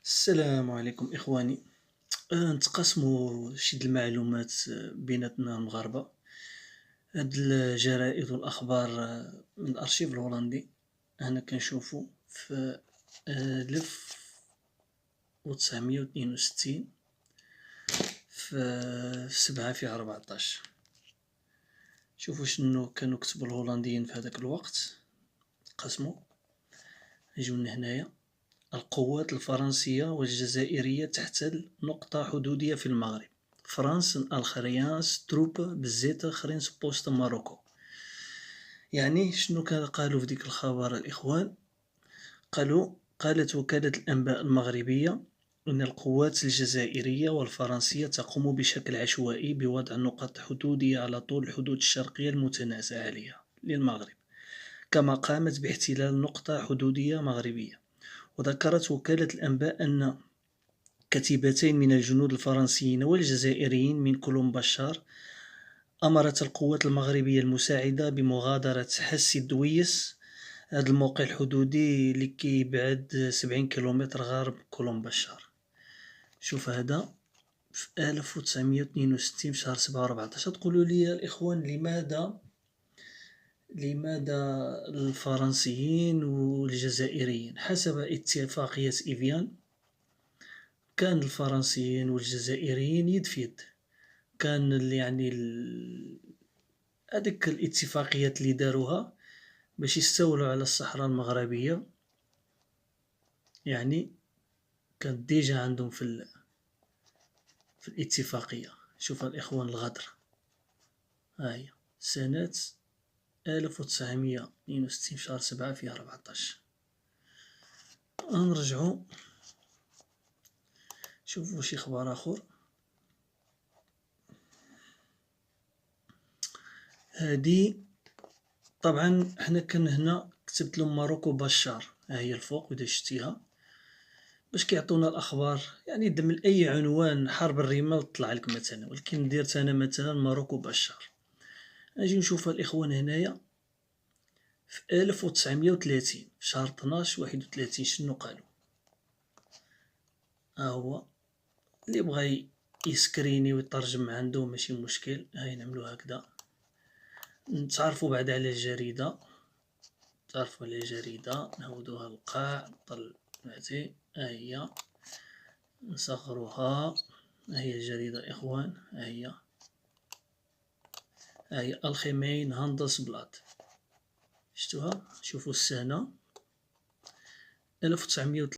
السلام عليكم إخواني. نتقاسموا شي د المعلومات بيناتنا المغاربة. هاد الجرائد والأخبار من الأرشيف الهولندي. أنا كنشوفو في 1962 في 7/14. شوفوا شنو كانوا كتبوا الهولنديين في هذاك الوقت. قسموا نجيو لهنايا: القوات الفرنسية والجزائرية تحتل نقطة حدودية في المغرب. فرانس الخريانس تروب بزيتا خرينس بوسط ماروكو. يعني شنو كان قالوا في ديك الخبر الإخوان؟ قالت وكالة الأنباء المغربية أن القوات الجزائرية والفرنسية تقوم بشكل عشوائي بوضع نقط حدودية على طول الحدود الشرقية المتنازع عليها للمغرب، كما قامت باحتلال نقطة حدودية مغربية. وذكرت وكالة الأنباء أن كتيبتين من الجنود الفرنسيين والجزائريين من كولومباشار أمرت القوات المغربية المساعدة بمغادرة حسي الدويس، هذا الموقع الحدودي اللي كيبعد 70 كيلومتر غرب كولومباشار. شوف هذا في 1962 في شهر 7/14. تقولوا لي الإخوان لماذا الفرنسيين والجزائريين؟ حسب اتفاقية إيفيان كان الفرنسيين والجزائريين يد في يد. كان هذيك الاتفاقيات اللي داروها باش يستولوا على الصحراء المغربية، يعني كانت ديجا عندهم في الاتفاقية. شوف الإخوان الغدر. هاهي سنة 1962 في شهر 7 في 14. نرجعو شوفوا شي خبر آخر. هادي طبعا حنا كان هنا كتبت لهم ماروكو بشار، ها هي الفوق إذا شتيها، باش كيعطونا الأخبار. يعني دم أي عنوان حرب الرمال طلع لك مثلا، ولكن درت أنا مثلا ماروكو بشار. نجي نشوف الإخوان هنايا في 1930 في شهر 12 31 شنو قالوا. ها هو اللي بغى يسكريني ويترجم عنده ماشي مشكل. هاي نعملو هكذا. نتعرفوا بعد على الجريدة، نهودوها للقاع طلعتي. ها هي نصغروها. ها هي الجريدة إخوان. ها هي الخمين هاندس بلاد. شفتوها؟ شوفوا السنة 1930.